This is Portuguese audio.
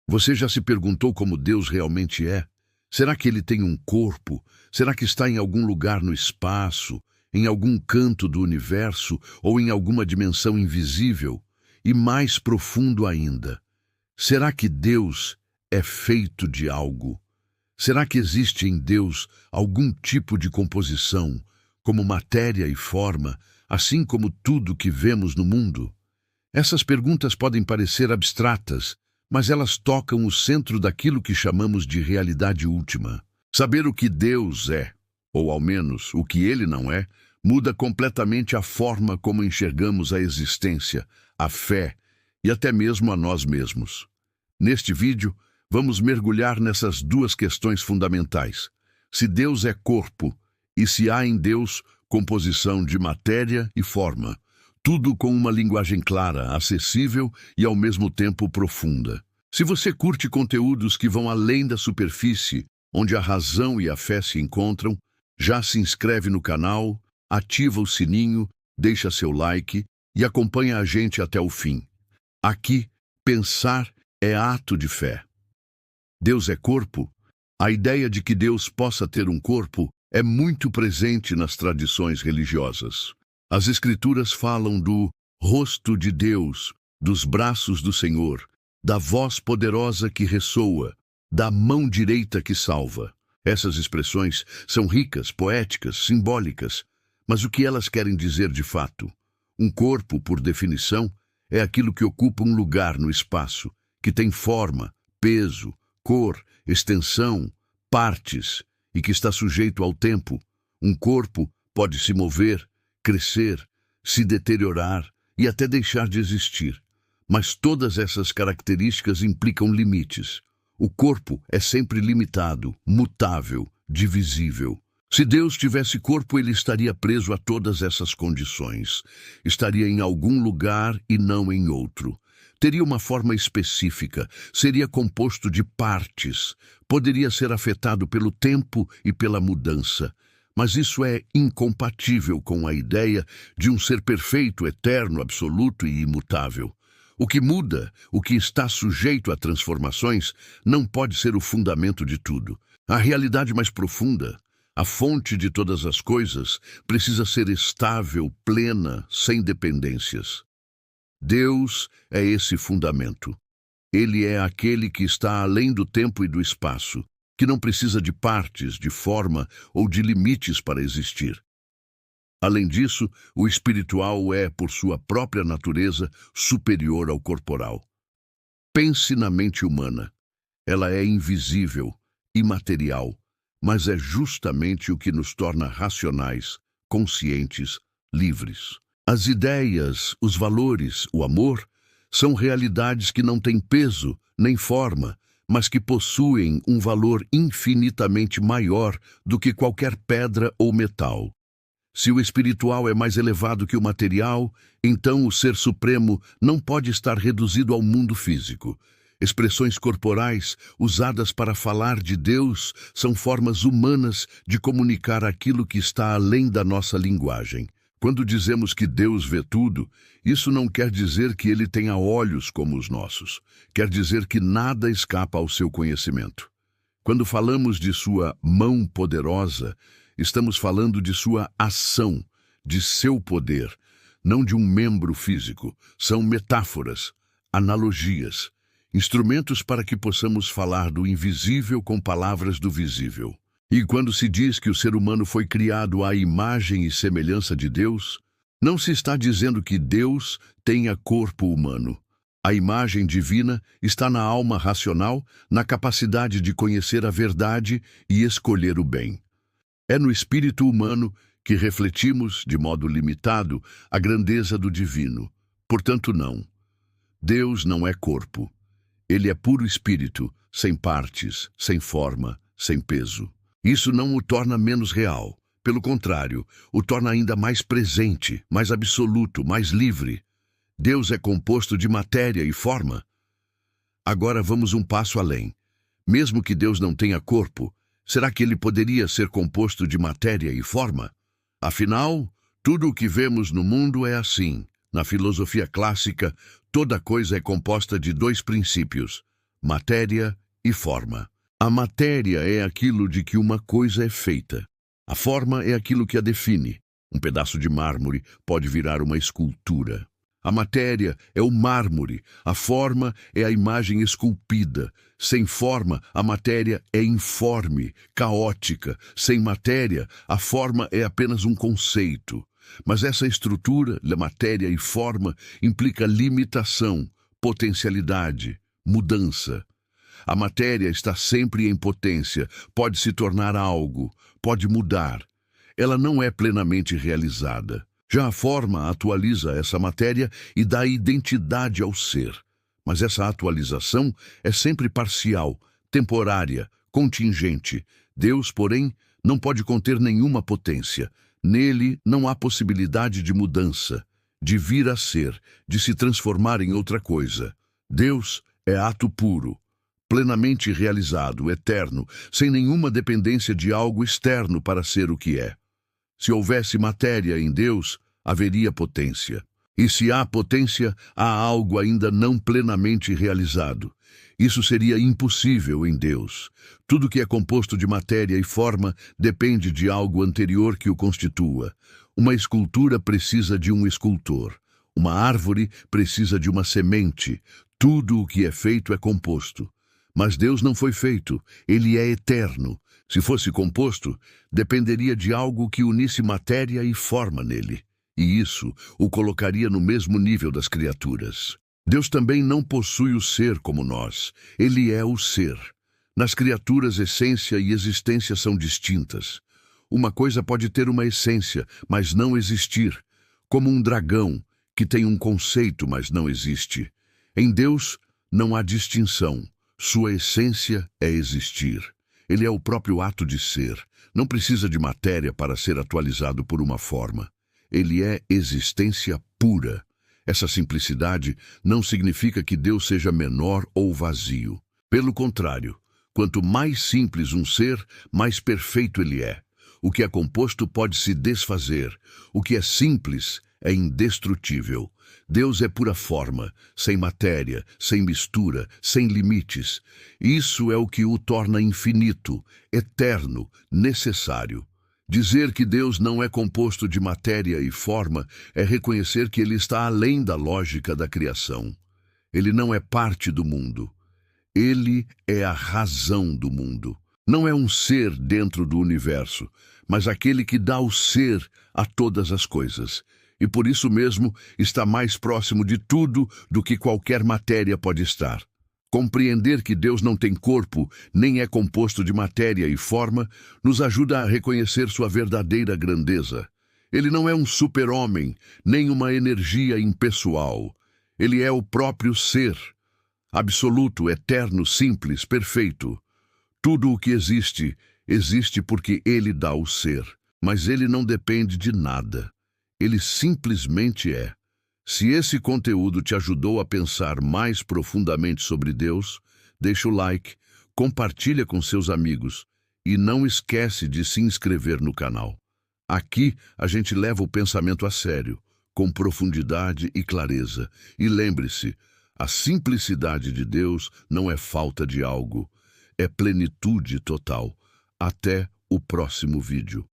Você já se perguntou como Deus realmente é? Será que ele tem um corpo? Será que está em algum lugar no espaço, em algum canto do universo ou em alguma dimensão invisível? E mais profundo ainda, será que Deus é feito de algo? Será que existe em Deus algum tipo de composição, como matéria e forma, assim como tudo que vemos no mundo? Essas perguntas podem parecer abstratas, mas elas tocam o centro daquilo que chamamos de realidade última. Saber o que Deus é, ou ao menos o que ele não é, muda completamente a forma como enxergamos a existência, a fé e até mesmo a nós mesmos. Neste vídeo, vamos mergulhar nessas duas questões fundamentais. Se Deus é corpo e se há em Deus composição de matéria e forma. Tudo com uma linguagem clara, acessível e ao mesmo tempo profunda. Se você curte conteúdos que vão além da superfície, onde a razão e a fé se encontram, já se inscreve no canal, ativa o sininho, deixa seu like e acompanha a gente até o fim. Aqui, pensar é ato de fé. Deus é corpo? A ideia de que Deus possa ter um corpo é muito presente nas tradições religiosas. As Escrituras falam do rosto de Deus, dos braços do Senhor, da voz poderosa que ressoa, da mão direita que salva. Essas expressões são ricas, poéticas, simbólicas, mas o que elas querem dizer de fato? Um corpo, por definição, é aquilo que ocupa um lugar no espaço, que tem forma, peso, cor, extensão, partes e que está sujeito ao tempo. Um corpo pode se mover, crescer, se deteriorar e até deixar de existir. Mas todas essas características implicam limites. O corpo é sempre limitado, mutável, divisível. Se Deus tivesse corpo, ele estaria preso a todas essas condições. Estaria em algum lugar e não em outro. Teria uma forma específica, seria composto de partes, poderia ser afetado pelo tempo e pela mudança. Mas isso é incompatível com a ideia de um ser perfeito, eterno, absoluto e imutável. O que muda, o que está sujeito a transformações, não pode ser o fundamento de tudo. A realidade mais profunda, a fonte de todas as coisas, precisa ser estável, plena, sem dependências. Deus é esse fundamento. Ele é aquele que está além do tempo e do espaço, que não precisa de partes, de forma ou de limites para existir. Além disso, o espiritual é, por sua própria natureza, superior ao corporal. Pense na mente humana. Ela é invisível, imaterial, mas é justamente o que nos torna racionais, conscientes, livres. As ideias, os valores, o amor, são realidades que não têm peso nem forma, mas que possuem um valor infinitamente maior do que qualquer pedra ou metal. Se o espiritual é mais elevado que o material, então o Ser Supremo não pode estar reduzido ao mundo físico. Expressões corporais usadas para falar de Deus são formas humanas de comunicar aquilo que está além da nossa linguagem. Quando dizemos que Deus vê tudo, isso não quer dizer que ele tenha olhos como os nossos. Quer dizer que nada escapa ao seu conhecimento. Quando falamos de sua mão poderosa, estamos falando de sua ação, de seu poder, não de um membro físico. São metáforas, analogias, instrumentos para que possamos falar do invisível com palavras do visível. E quando se diz que o ser humano foi criado à imagem e semelhança de Deus, não se está dizendo que Deus tenha corpo humano. A imagem divina está na alma racional, na capacidade de conhecer a verdade e escolher o bem. É no espírito humano que refletimos, de modo limitado, a grandeza do divino. Portanto, não. Deus não é corpo. Ele é puro espírito, sem partes, sem forma, sem peso. Isso não o torna menos real. Pelo contrário, o torna ainda mais presente, mais absoluto, mais livre. Deus é composto de matéria e forma. Agora vamos um passo além. Mesmo que Deus não tenha corpo, será que ele poderia ser composto de matéria e forma? Afinal, tudo o que vemos no mundo é assim. Na filosofia clássica, toda coisa é composta de dois princípios, matéria e forma. A matéria é aquilo de que uma coisa é feita. A forma é aquilo que a define. Um pedaço de mármore pode virar uma escultura. A matéria é o mármore, a forma é a imagem esculpida. Sem forma, a matéria é informe, caótica. Sem matéria, a forma é apenas um conceito. Mas essa estrutura, matéria e forma, implica limitação, potencialidade, mudança. A matéria está sempre em potência, pode se tornar algo, pode mudar. Ela não é plenamente realizada. Já a forma atualiza essa matéria e dá identidade ao ser. Mas essa atualização é sempre parcial, temporária, contingente. Deus, porém, não pode conter nenhuma potência. Nele não há possibilidade de mudança, de vir a ser, de se transformar em outra coisa. Deus é ato puro, plenamente realizado, eterno, sem nenhuma dependência de algo externo para ser o que é. Se houvesse matéria em Deus, haveria potência. E se há potência, há algo ainda não plenamente realizado. Isso seria impossível em Deus. Tudo que é composto de matéria e forma depende de algo anterior que o constitua. Uma escultura precisa de um escultor. Uma árvore precisa de uma semente. Tudo o que é feito é composto. Mas Deus não foi feito. Ele é eterno. Se fosse composto, dependeria de algo que unisse matéria e forma nele. E isso o colocaria no mesmo nível das criaturas. Deus também não possui o ser como nós. Ele é o ser. Nas criaturas, essência e existência são distintas. Uma coisa pode ter uma essência, mas não existir. Como um dragão, que tem um conceito, mas não existe. Em Deus, não há distinção. Sua essência é existir. Ele é o próprio ato de ser. Não precisa de matéria para ser atualizado por uma forma. Ele é existência pura. Essa simplicidade não significa que Deus seja menor ou vazio. Pelo contrário, quanto mais simples um ser, mais perfeito ele é. O que é composto pode se desfazer. O que é simples é indestrutível. Deus é pura forma, sem matéria, sem mistura, sem limites. Isso é o que o torna infinito, eterno, necessário. Dizer que Deus não é composto de matéria e forma é reconhecer que ele está além da lógica da criação. Ele não é parte do mundo. Ele é a razão do mundo. Não é um ser dentro do universo, mas aquele que dá o ser a todas as coisas. E por isso mesmo está mais próximo de tudo do que qualquer matéria pode estar. Compreender que Deus não tem corpo, nem é composto de matéria e forma, nos ajuda a reconhecer sua verdadeira grandeza. Ele não é um super-homem, nem uma energia impessoal. Ele é o próprio ser, absoluto, eterno, simples, perfeito. Tudo o que existe, existe porque ele dá o ser, mas ele não depende de nada. Ele simplesmente é. Se esse conteúdo te ajudou a pensar mais profundamente sobre Deus, deixa o like, compartilha com seus amigos e não esquece de se inscrever no canal. Aqui a gente leva o pensamento a sério, com profundidade e clareza. E lembre-se, a simplicidade de Deus não é falta de algo, é plenitude total. Até o próximo vídeo.